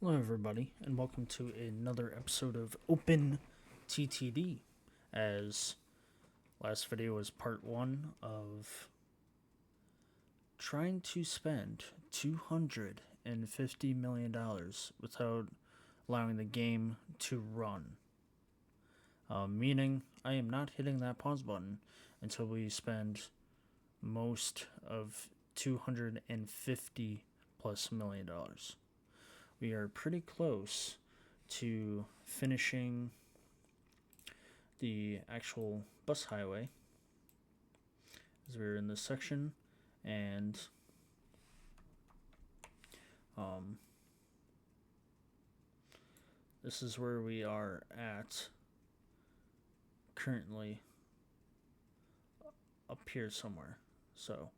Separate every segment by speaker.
Speaker 1: Hello, everybody, and welcome to another episode of Open TTD. As last video was part one of trying to spend $250 million without allowing the game to run. Meaning, I am not hitting that pause button until we spend most of $250 plus million. We are pretty close to finishing the actual bus highway as we're in this section, and this is where we are at currently, up here somewhere. So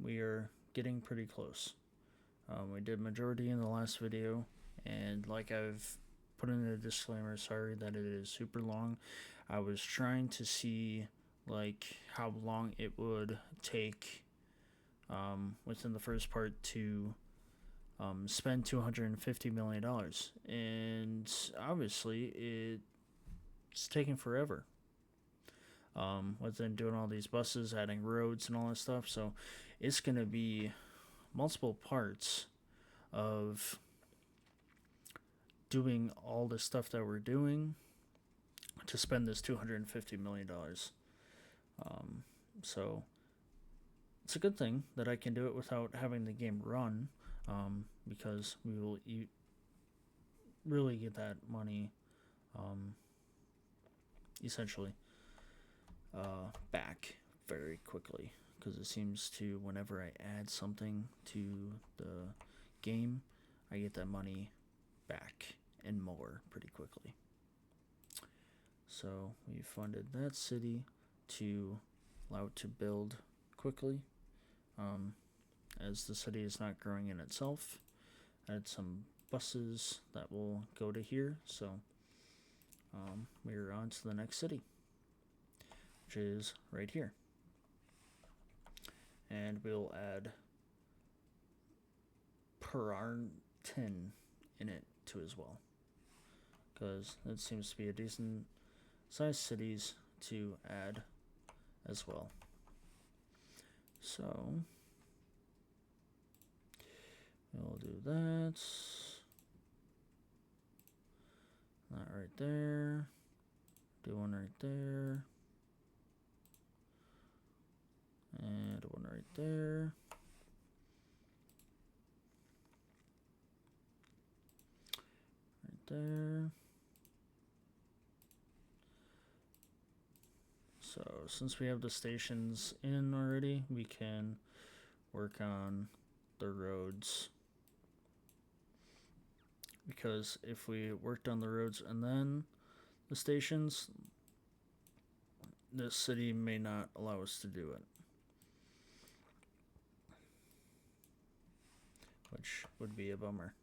Speaker 1: we are getting pretty close. We did majority in the last video, and like I've put in a disclaimer, sorry that it is super long. I was trying to see like how long it would take within the first part to spend $250 million, and obviously it's taking forever. Within doing all these buses, adding roads and all that stuff, so it's gonna be multiple parts of doing all the stuff that we're doing to spend this $250 million. So it's a good thing that I can do it without having the game run, because we will really get that money essentially back very quickly. Because it seems to, whenever I add something to the game, I get that money back and more pretty quickly. So we funded that city to allow it to build quickly, as the city is not growing in itself. Add some buses that will go to here, so we're on to the next city, which is right here. And we'll add Perarton in it too as well, because it seems to be a decent sized cities to add as well. So we'll do that. That right there. Do one right there. And one right there. Right there. So since we have the stations in already, we can work on the roads. Because if we worked on the roads and then the stations, this city may not allow us to do it, which would be a bummer.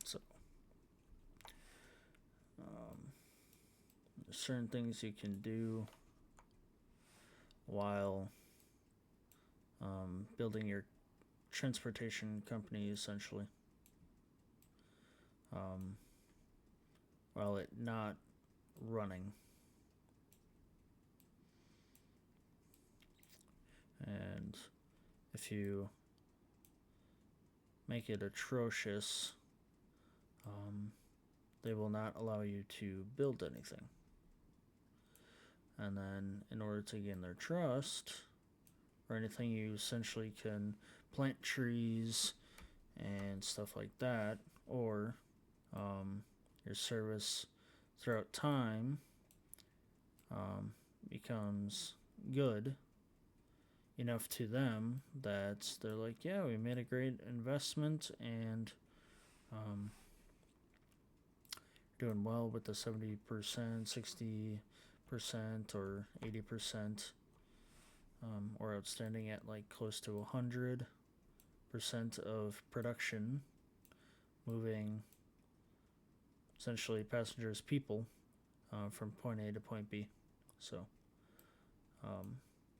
Speaker 1: So, there's certain things you can do while building your transportation company, essentially, while it not running. And if you make it atrocious, they will not allow you to build anything. And then in order to gain their trust or anything, you essentially can plant trees and stuff like that, or your service throughout time becomes good enough to them that they're like, yeah, we made a great investment, and doing well with the 70%, 60%, or 80%, or outstanding at like close to 100% of production, moving essentially passengers, people, from point A to point B. So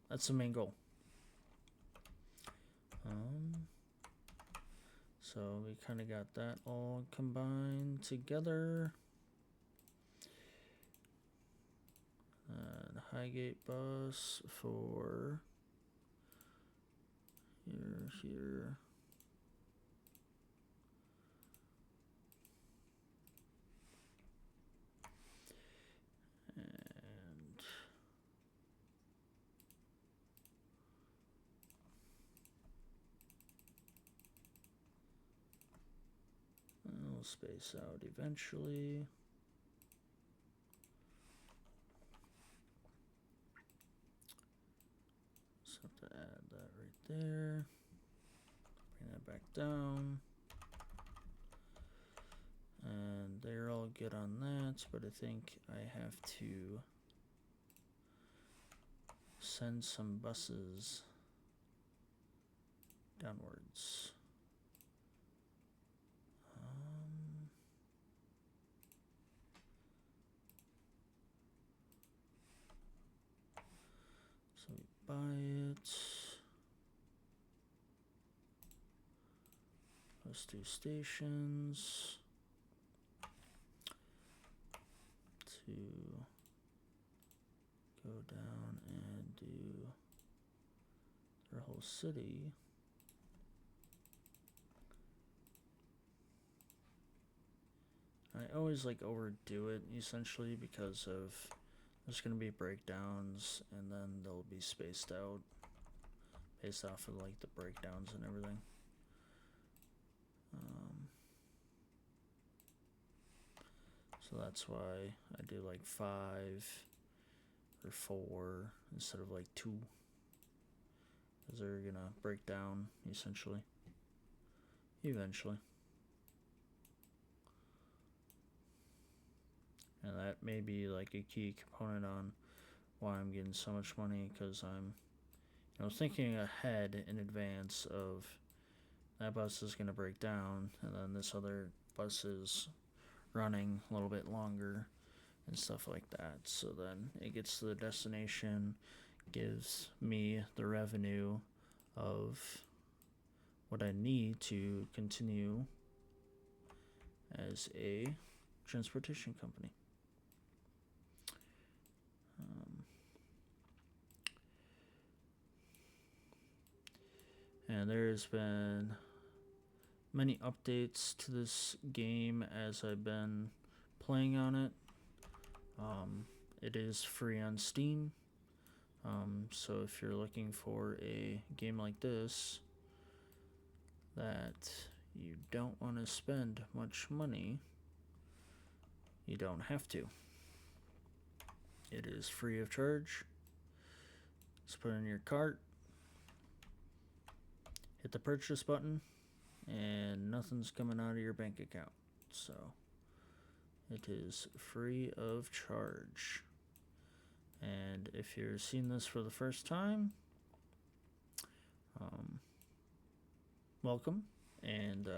Speaker 1: that's the main goal. So we kind of got that all combined together. Highgate bus for here. And we'll space out eventually. Just have to add that right there. Bring that back down. And they're all good on that, but I think I have to send some buses downwards. So we buy it. Those 2 stations. To go down and do their whole city. I always like overdo it essentially because of there's going to be breakdowns and then they'll be spaced out based off of like the breakdowns and everything. So that's why I do like 5 or 4 instead of like 2, because they're gonna break down essentially eventually. And that may be like a key component on why I'm getting so much money, because I'm thinking ahead in advance of that bus is going to break down and then this other bus is running a little bit longer and stuff like that. So then it gets to the destination, gives me the revenue of what I need to continue as a transportation company. And there's been many updates to this game as I've been playing on it. It is free on Steam. So if you're looking for a game like this that you don't want to spend much money, you don't have to. It is free of charge. Just put it in your cart, hit the purchase button, and nothing's coming out of your bank account. So it is free of charge. And if you're seeing this for the first time, welcome. And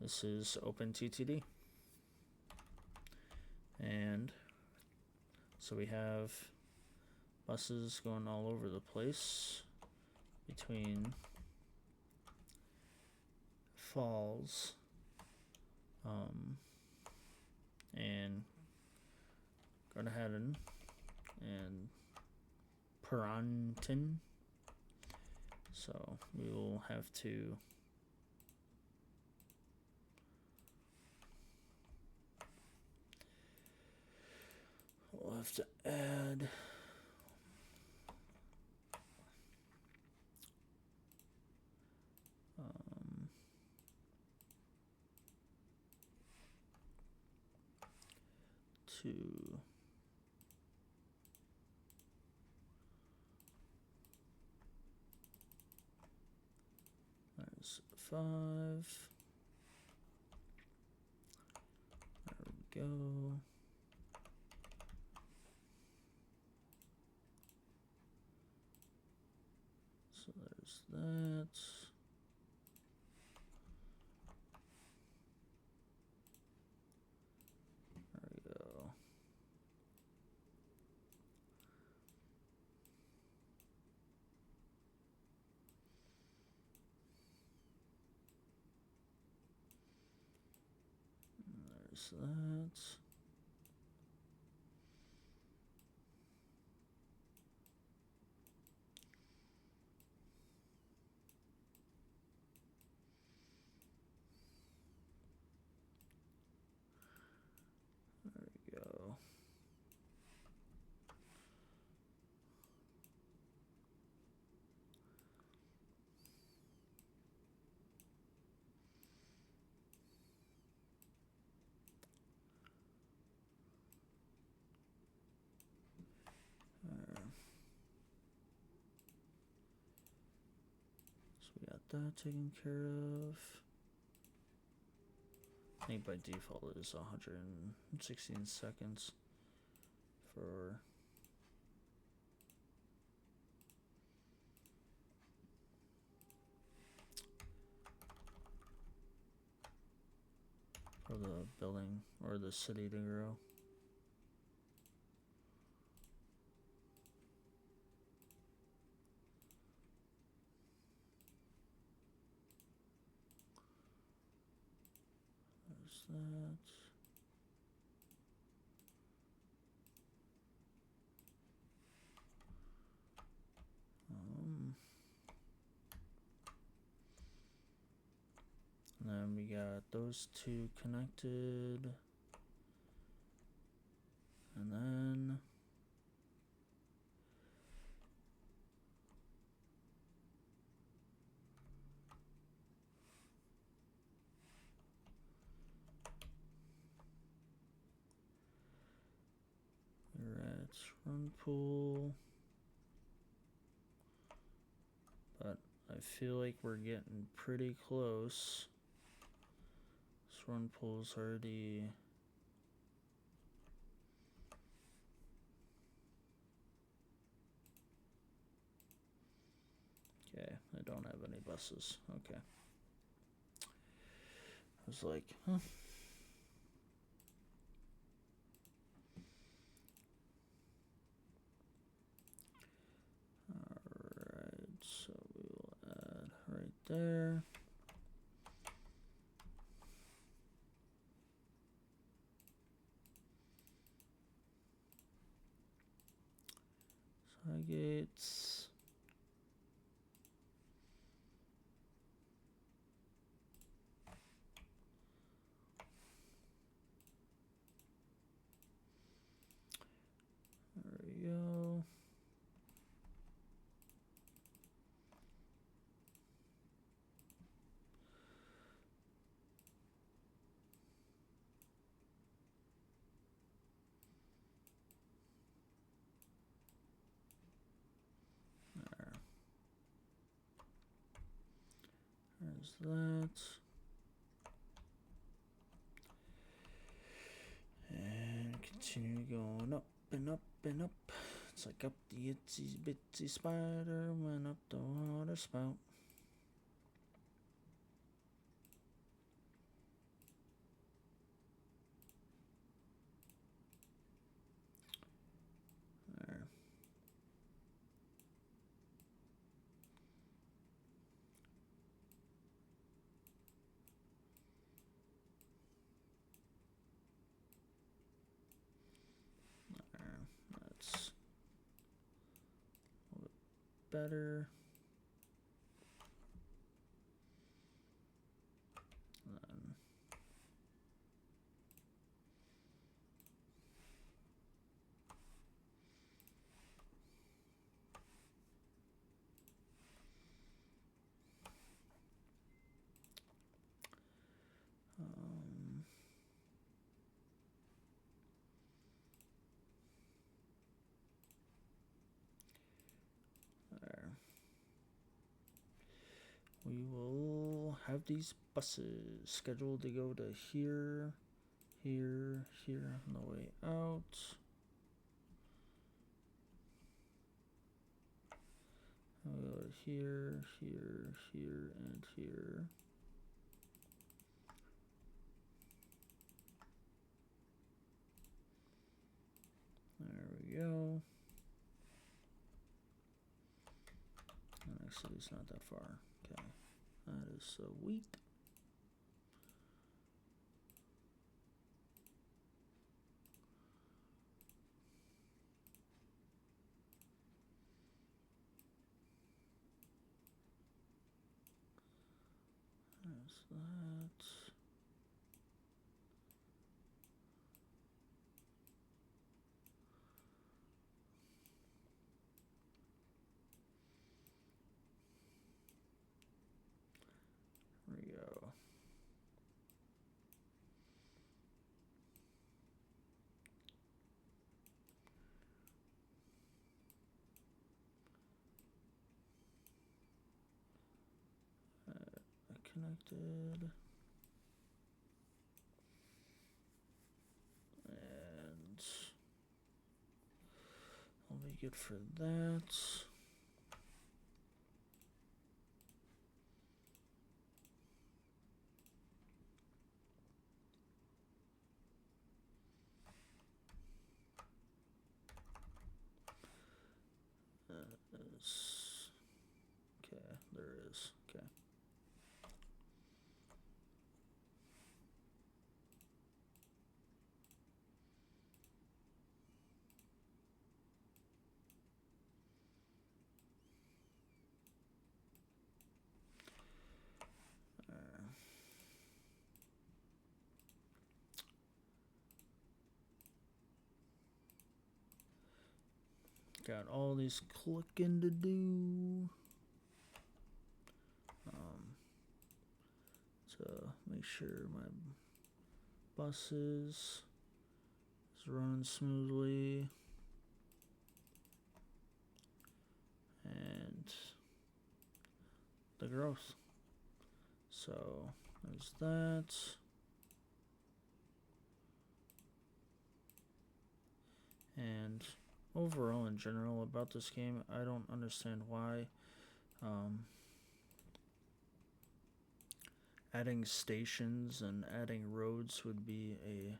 Speaker 1: this is Open TTD. And so we have buses going all over the place between Falls and Gardenhaven and Peranton. So we will have to add to there's 5. There we go. So there's that. There we go. There's that. There we go. So we got that taken care of. I think by default it is 116 seconds for the building or the city to grow. There's that. And then we got those two connected. And then we're at run pool. But I feel like we're getting pretty close. This run pool's already... Okay, I don't have any buses. Okay. I was like, huh. Alright, so we will add right there. Side gates. There we go. There. There's that. And continue going up and up and up. It's like up the itsy bitsy spider went up the water spout. There. There. That's a little bit better. Then there. We will have these buses scheduled to go to here, here, here on the way out. We'll go to here, here, here, and here. There we go. And actually, it's not that far. Okay, that is sweet. There's that. There we go. Connected. And I'll be good for that. Okay, there it is. Okay. Got all these clicking to do. To make sure my bus is running smoothly. And the growth. So there's that. And overall, in general, about this game, I don't understand why adding stations and adding roads would be a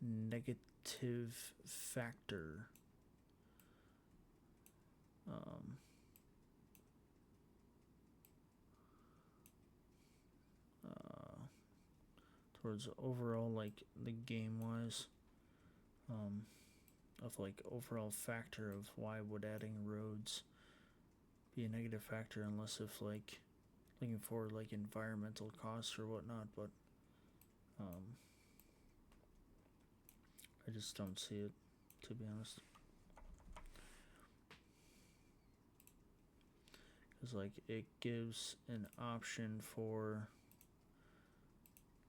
Speaker 1: negative factor. Towards overall, like, the game wise, of like overall factor of why would adding roads be a negative factor, unless if like looking for like environmental costs or whatnot, but I just don't see it, to be honest. Because like it gives an option for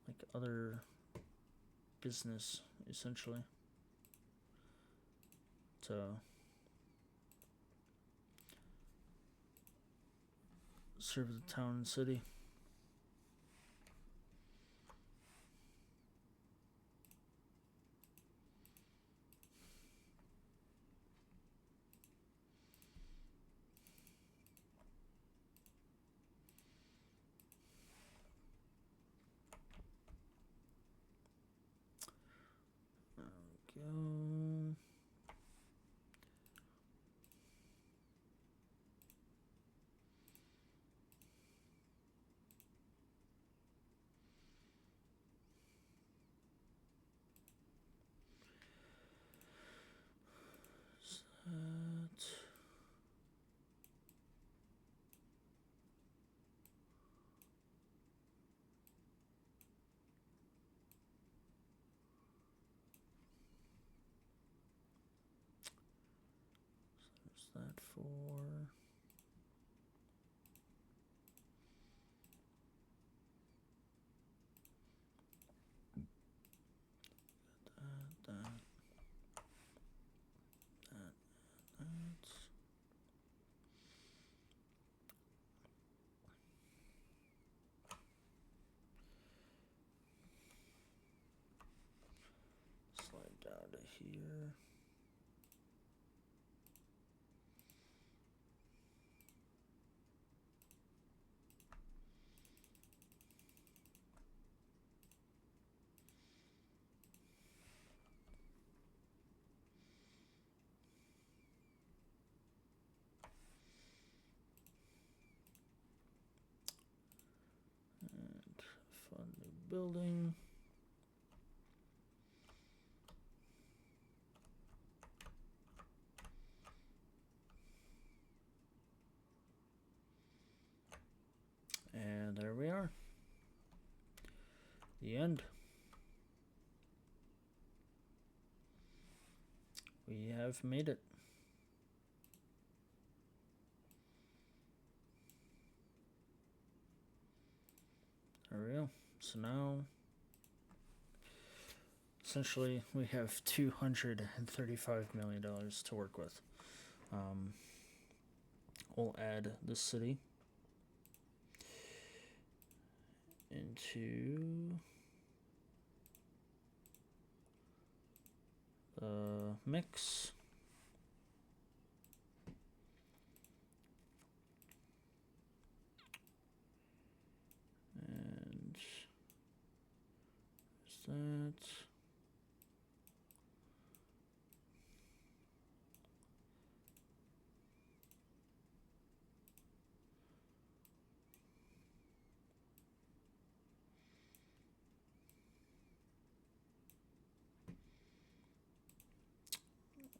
Speaker 1: like other business, essentially, to serve the town and city. Go. That for that. Slide down to here. And fund new building. And I The end. We have made it. There we go. So now, essentially, we have $235 million to work with. We'll add the city into the mix. And there's that.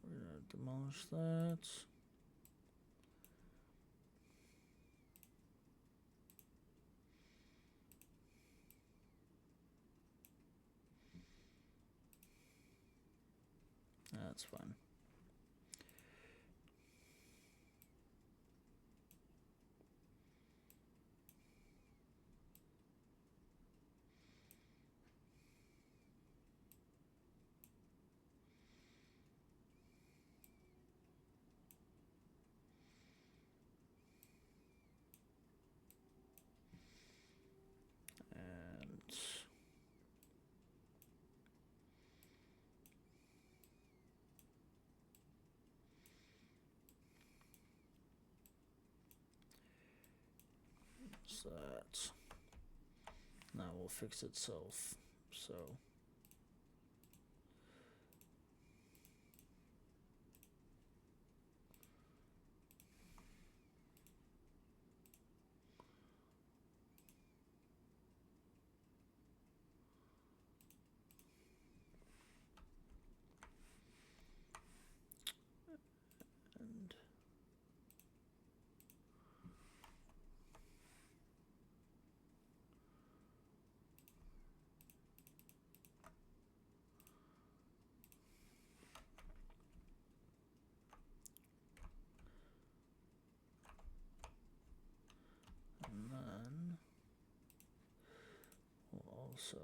Speaker 1: We're gonna demolish that. That's fine. And so that now will fix itself. So and then we'll also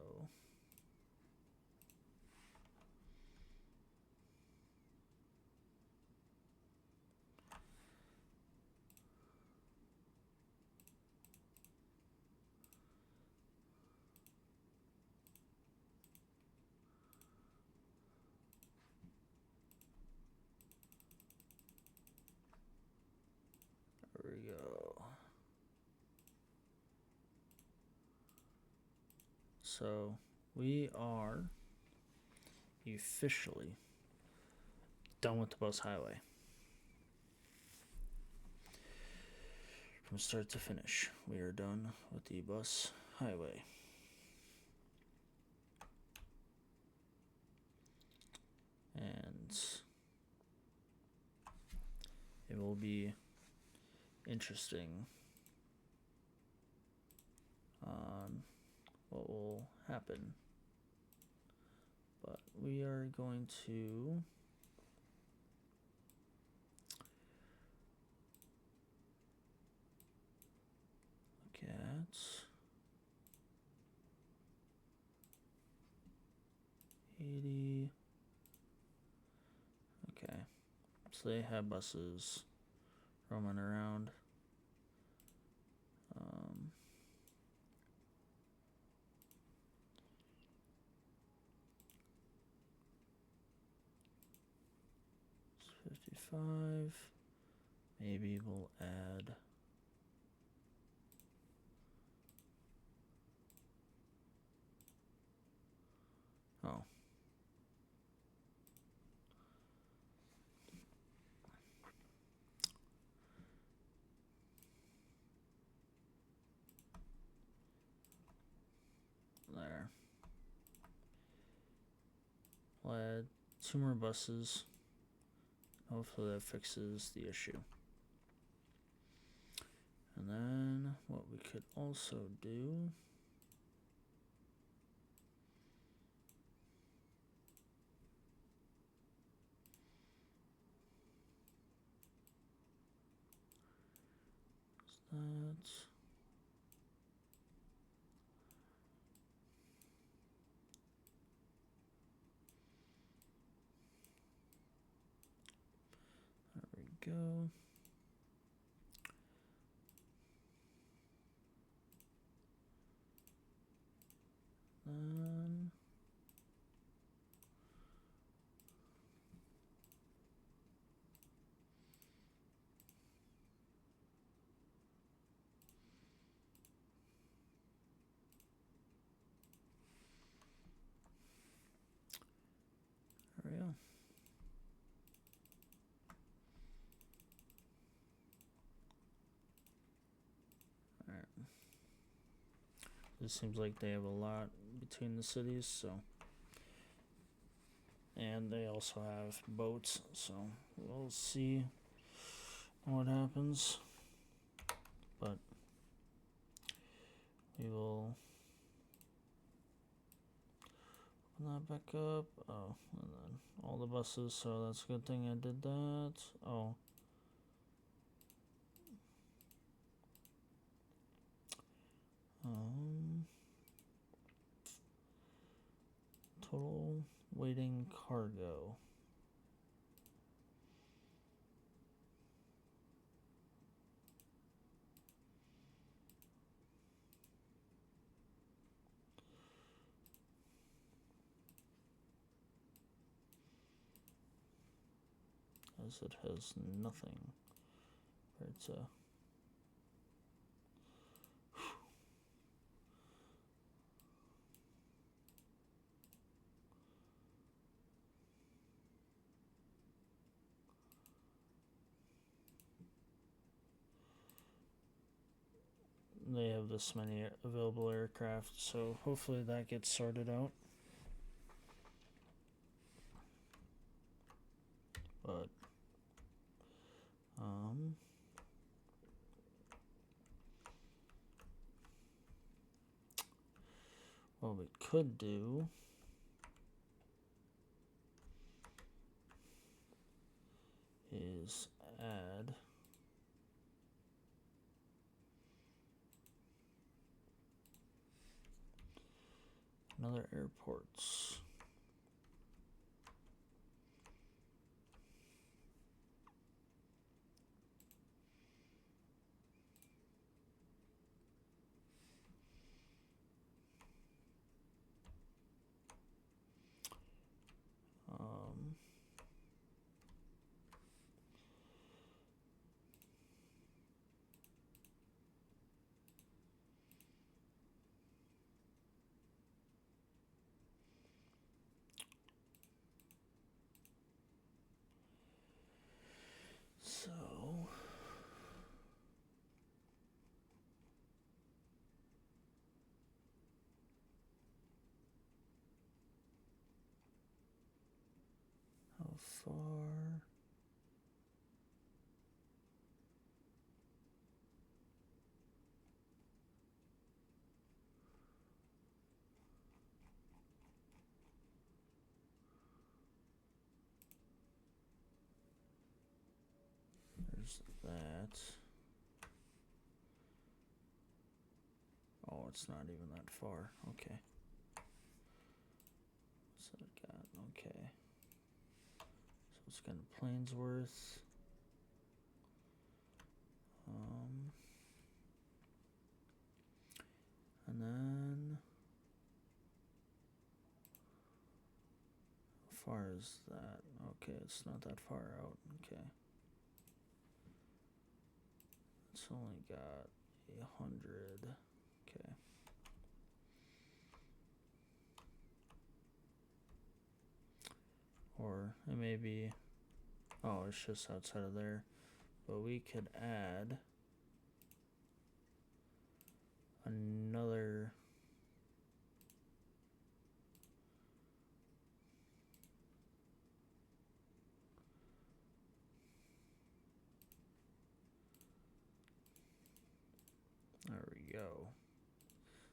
Speaker 1: there we go. So we are officially done with the bus highway. From start to finish, we are done with the bus highway. And it will be interesting on what will happen. But we are going to look at 80. Okay, so they have buses roaming around. It's 55. Maybe we'll add oh. There. We'll add 2 more buses. Hopefully that fixes the issue. And then what we could also do that. There we go. Then there we go. Alright. It seems like they have a lot between the cities, so. And they also have boats, so we'll see what happens. But we will open that back up. Oh, and then all the buses, so that's a good thing I did that. Oh. Total waiting cargo. As it has nothing. It's a they have this many available aircraft, so hopefully that gets sorted out. But what we could do is add another airports. So how far? There's that. Oh, it's not even that far. Okay. So it got okay. So it's kind of Plainsworth. And then how far is that? Okay, it's not that far out. Okay. It's only got 100. Okay. Or it may be, oh, it's just outside of there. But we could add another there we go.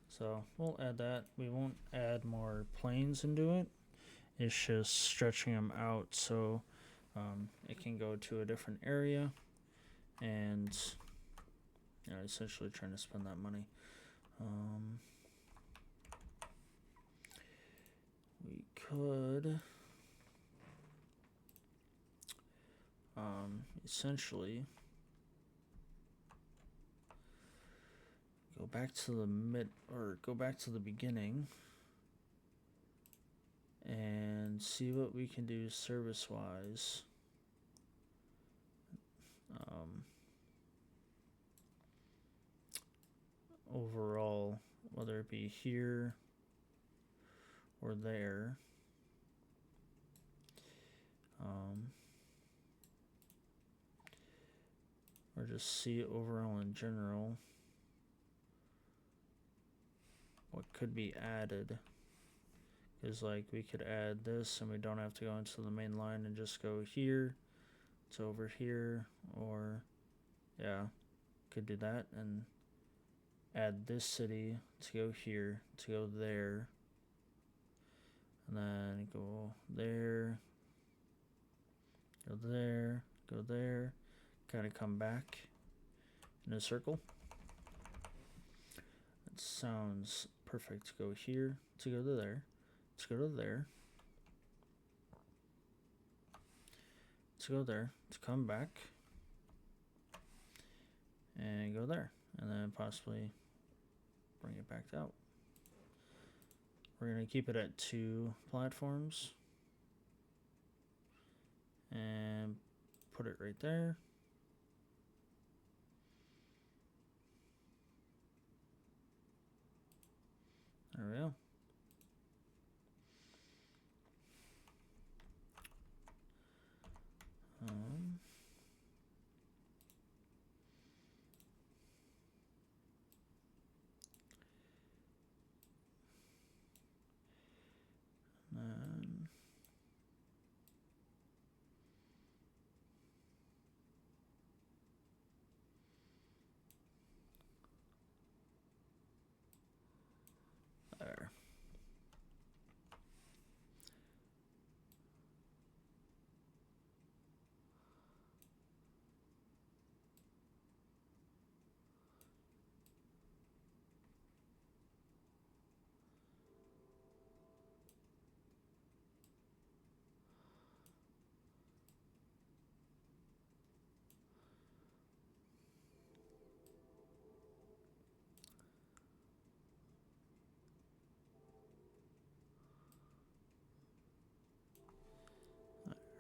Speaker 1: So we'll add that. We won't add more planes into it. It's just stretching them out so it can go to a different area and essentially trying to spend that money. We could essentially go back to the beginning and see what we can do service wise. Overall, whether it be here or there. Or just see overall in general what could be added. Because like we could add this and we don't have to go into the main line and just go here to over here, or yeah, could do that and add this city to go here, to go there, and then go there, go there, go there, kind of come back in a circle. It sounds perfect to go here, to go to there, to go to there, to go there, to come back, and go there, and then possibly bring it back out. We're going to keep it at 2 platforms and put it right there. There we go.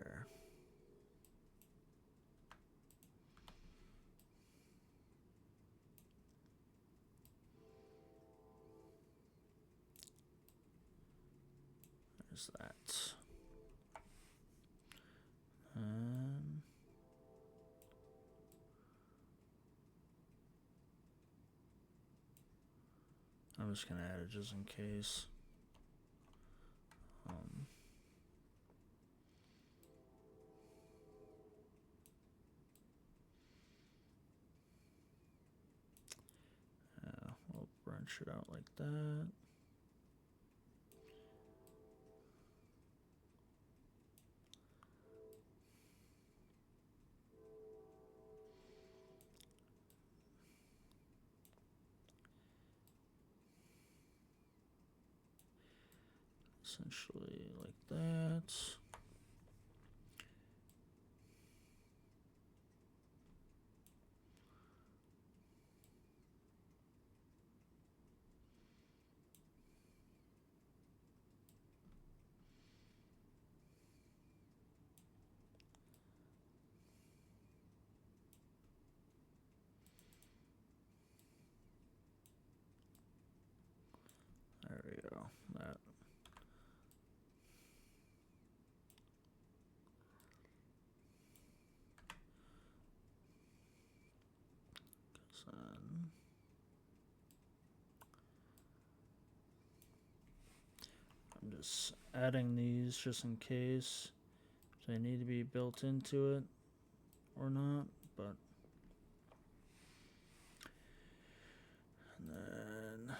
Speaker 1: There. There's that. I'm just going to add it just in case. We'll branch it out like that. Essentially like that. There we go. That. I'm just adding these just in case if they need to be built into it or not, but and then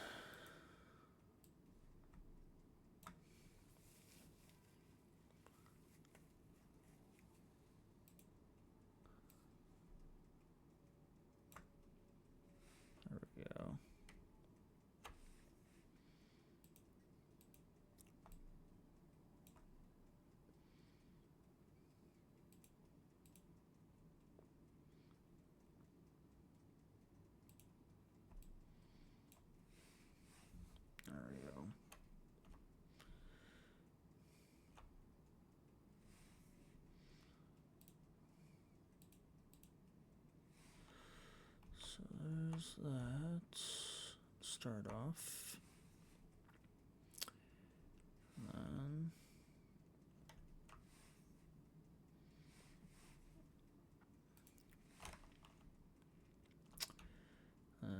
Speaker 1: close that. Start off. Then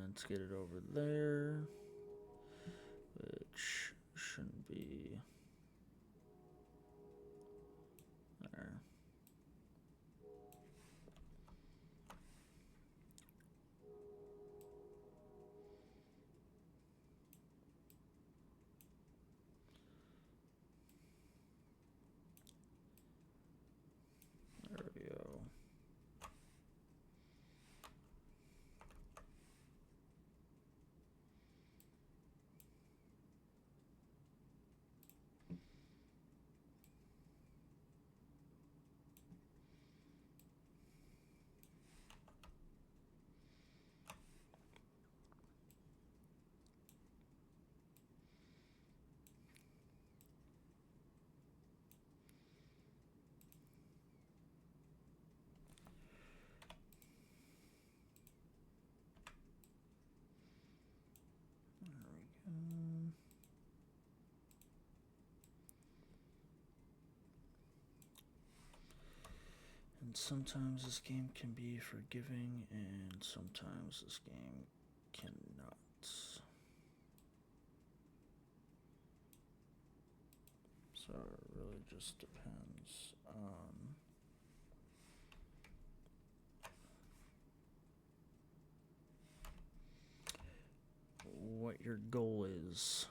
Speaker 1: let's get it over there, which shouldn't be there. There we go. And sometimes this game can be forgiving, and sometimes this game cannot. So it really just depends on what your goal is.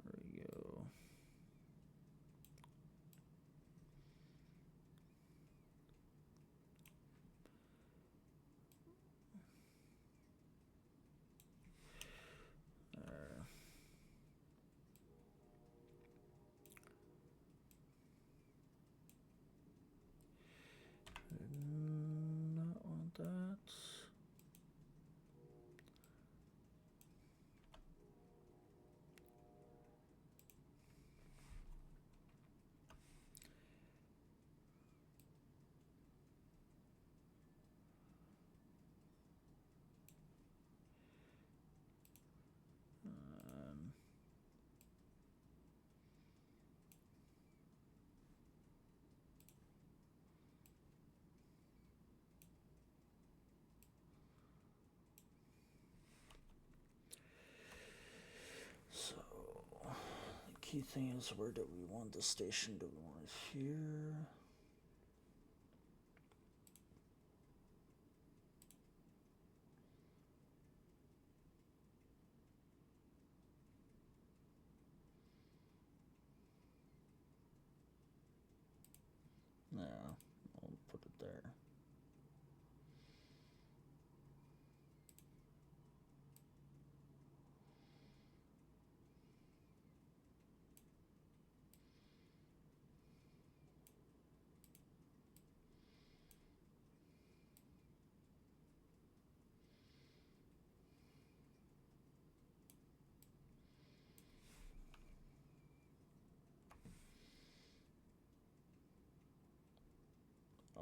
Speaker 1: There we go. There. Did not want that. So the key thing is, where do we want the station? Do we want it here? Yeah, I'll put it there.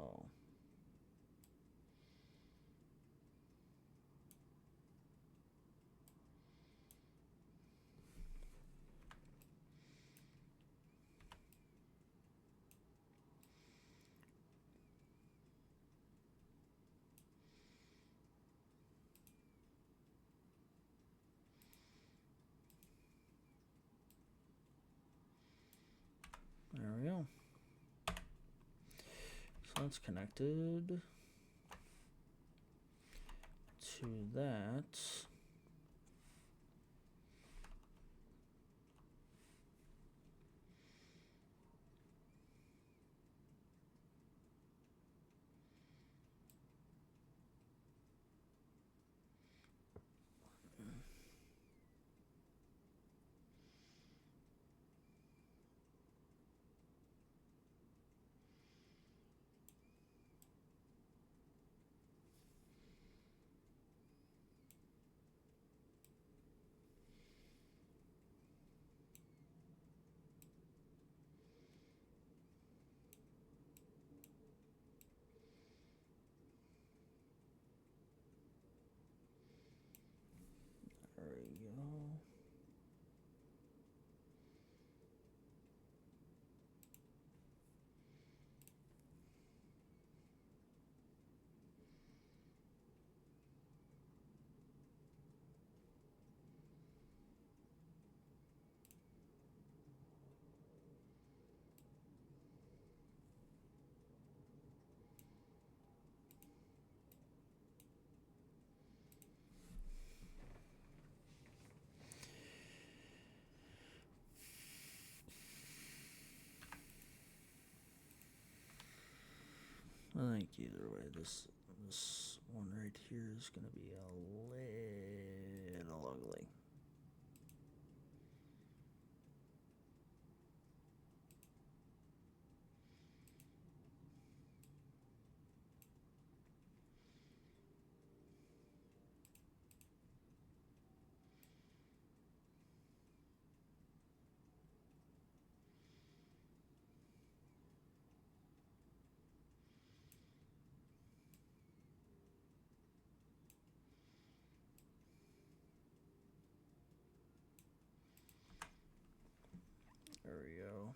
Speaker 1: Oh. There we go. So that's connected to that. I think either way, this one right here is going to be a little ugly. There we go.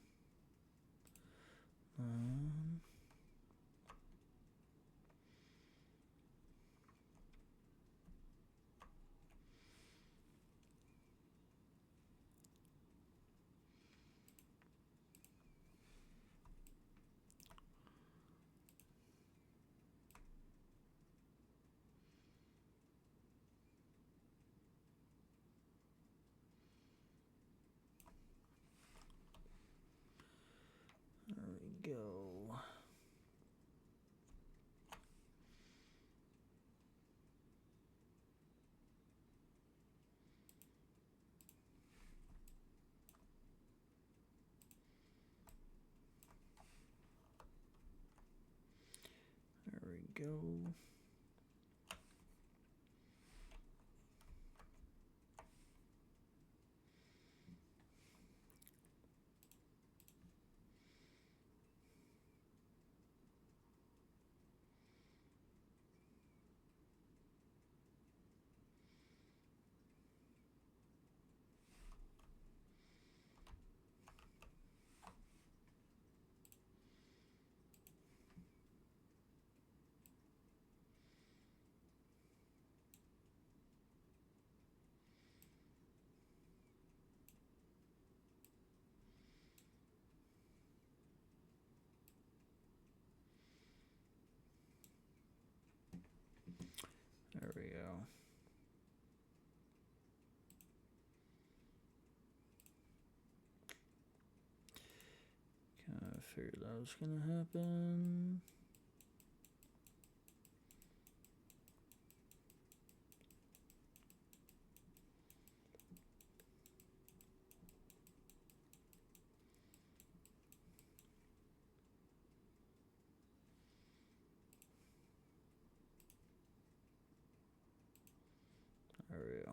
Speaker 1: There we go. There we go. There we go. Kind of figured that was gonna happen. There we go.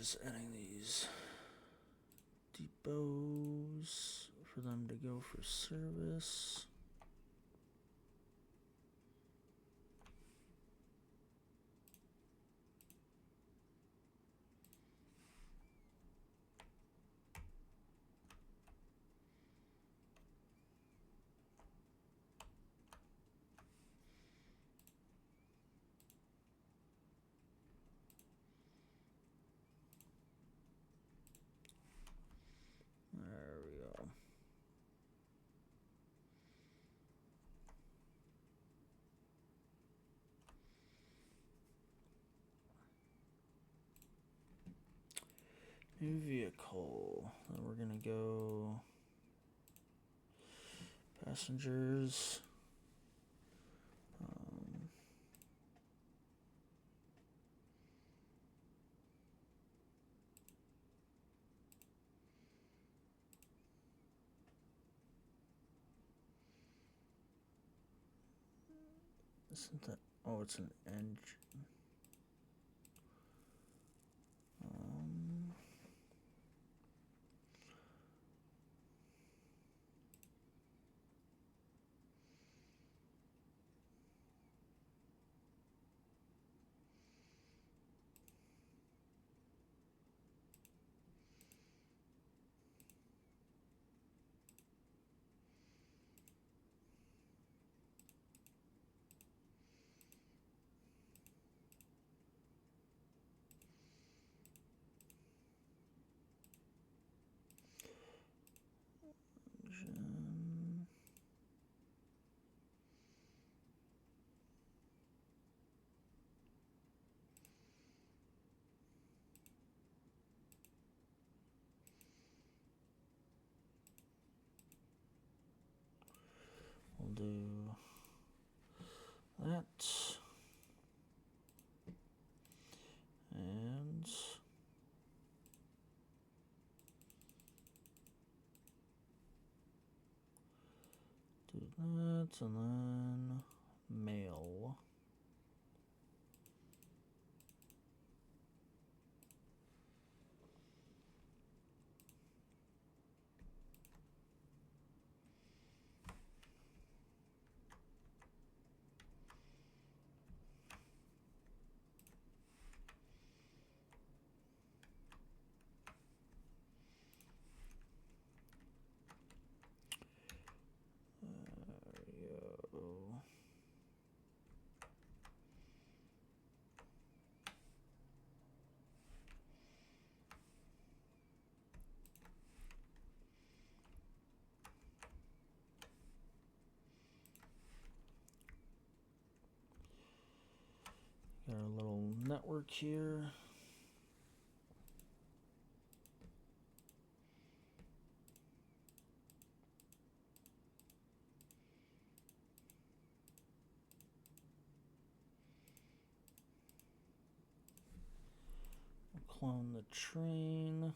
Speaker 1: just adding these depots for them to go for service. There we go. New vehicle. Then we're gonna go passengers. Isn't that? Oh, it's an engine. We'll do that. And do that, and then mail. Got our little network here. We'll clone the train.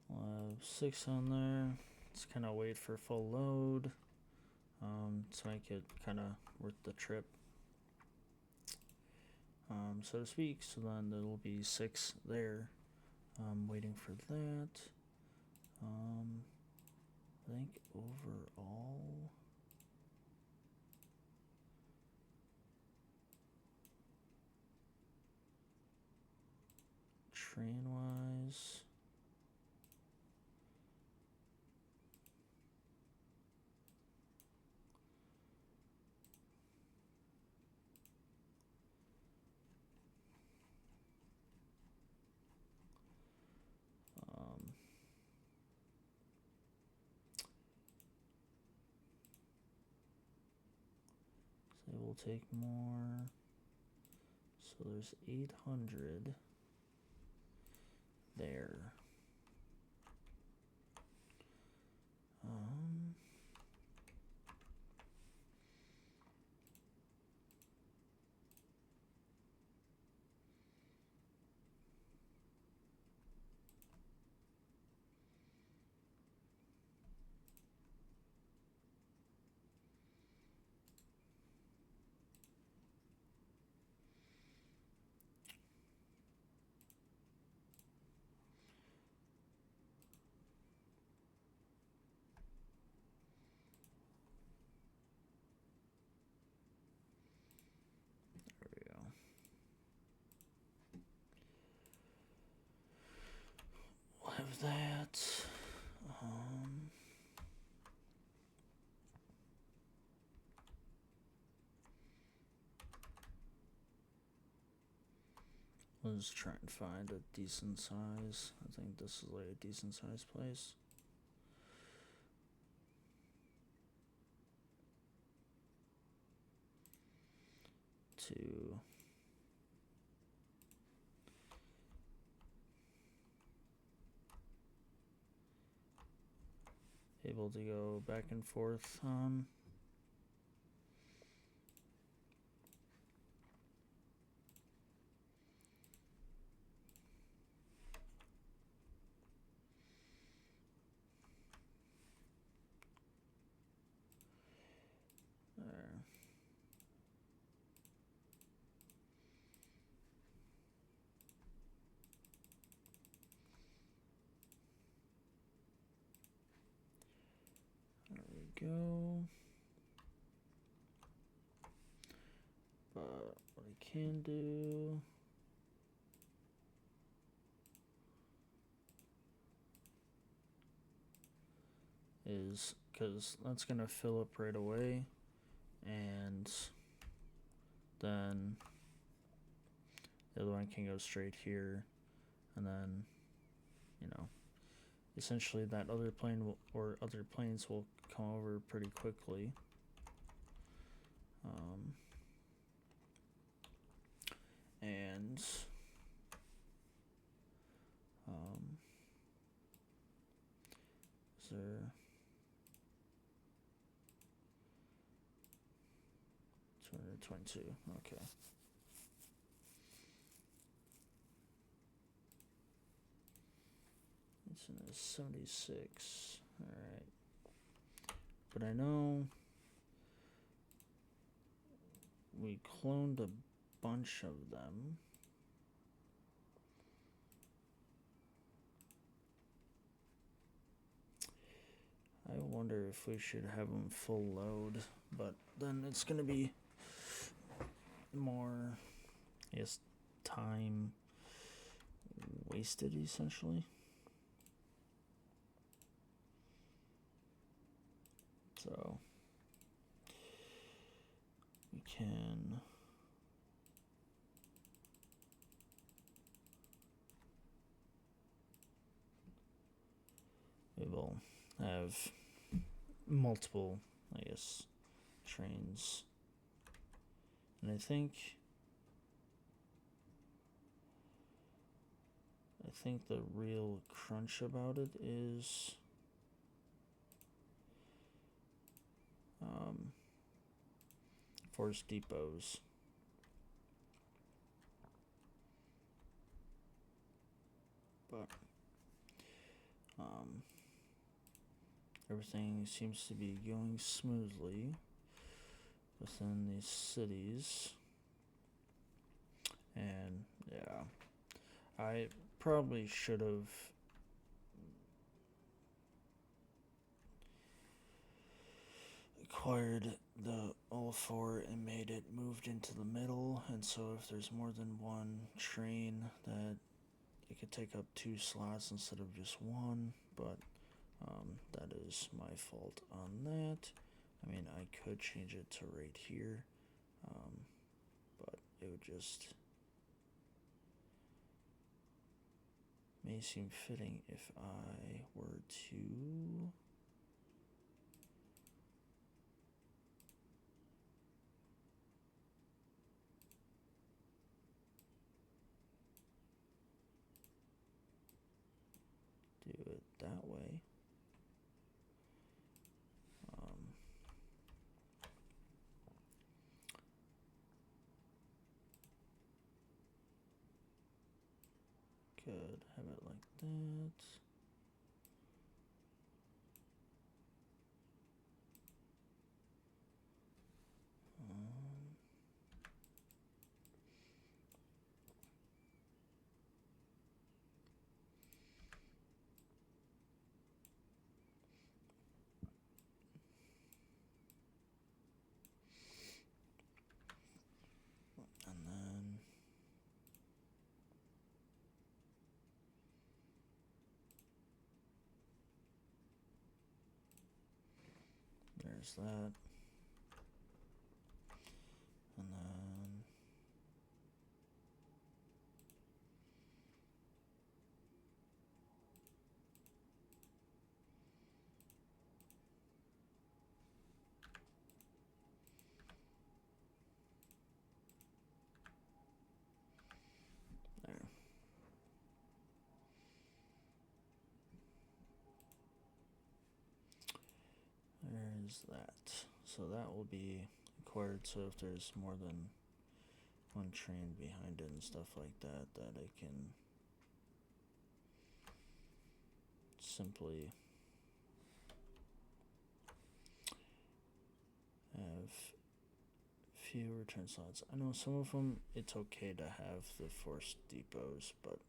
Speaker 1: We'll have 6 on there. Let's kind of wait for full load to make it kind of worth the trip, so to speak. So then there'll be 6 there. Waiting for that. I think overall, train wise, so we'll take more. So there's 800 there. Let's try and find a decent size. I think this is like a decent sized place. To able to go back and forth on. There. There we go. But what I can do is, because that's going to fill up right away, and then the other one can go straight here, and then, you know, essentially that other plane will, or other planes will come over pretty quickly. And is there 222? Okay. It's in a 76. Alright. But I know we cloned a bunch of them. I wonder if we should have them full load, but then it's going to be more, I guess, time wasted essentially. So we can we will have multiple, I guess, trains. And I think the real crunch about it is force depots. But everything seems to be going smoothly within these cities. And yeah, I probably should have acquired the all four and made it moved into the middle, and so if there's more than one train, that it could take up 2 slots instead of just one. But that is my fault on that. I mean, I could change it to right here, but it would just may seem fitting if I were to do it that way. Could have it like that. And then there's that. And then is that. So that will be acquired. So if there's more than one train behind it and stuff like that, that I can simply have few return slots. I know some of them it's okay to have the forced depots, but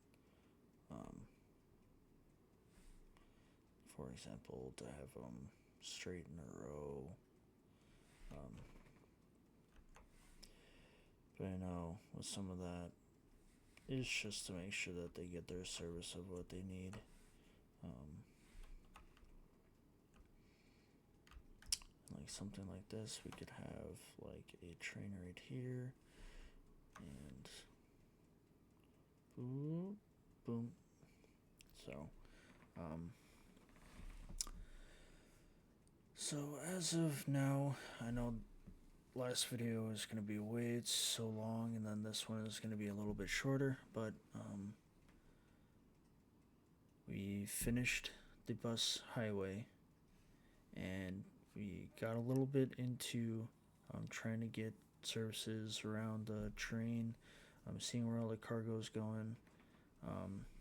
Speaker 1: for example, to have them straight in a row. But I know with some of that, it's just to make sure that they get their service of what they need. Like something like this, we could have like a train right here, and boom, boom. So as of now, I know last video is going to be way so long, and then this one is going to be a little bit shorter, but we finished the bus highway, and we got a little bit into trying to get services around the train, seeing where all the cargo is going.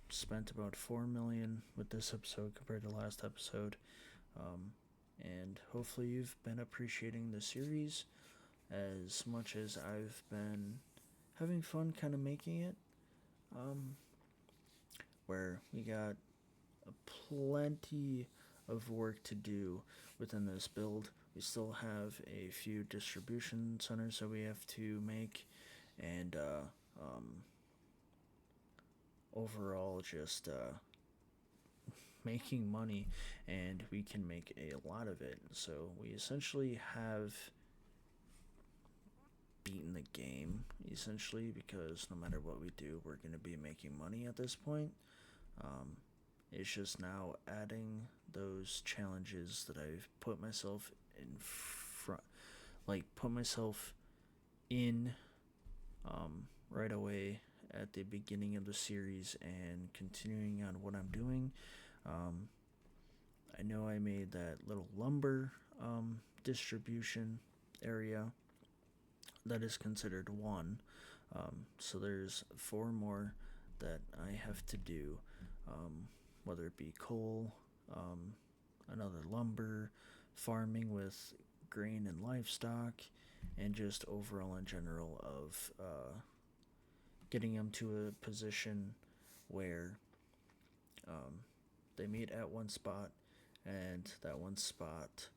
Speaker 1: Spent about 4 million with this episode compared to last episode, and hopefully you've been appreciating the series as much as I've been having fun kind of making it. Where we got plenty of work to do within this build. We still have a few distribution centers that we have to make, and overall just making money, and we can make a lot of it. So we essentially have beaten the game, essentially, because no matter what we do, we're going to be making money at this point. It's just now adding those challenges that I've put myself in front, like put myself in right away at the beginning of the series and continuing on what I'm doing. I know I made that little lumber distribution area that is considered one. So there's 4 more that I have to do, whether it be coal, another lumber, farming with grain and livestock, and just overall in general of getting them to a position where they meet at one spot, and that one spot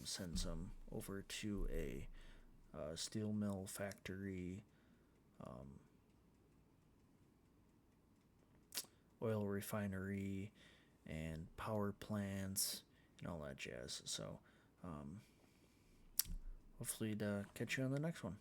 Speaker 1: sends them over to a steel mill factory, oil refinery, and power plants, and all that jazz. So hopefully to catch you on the next one.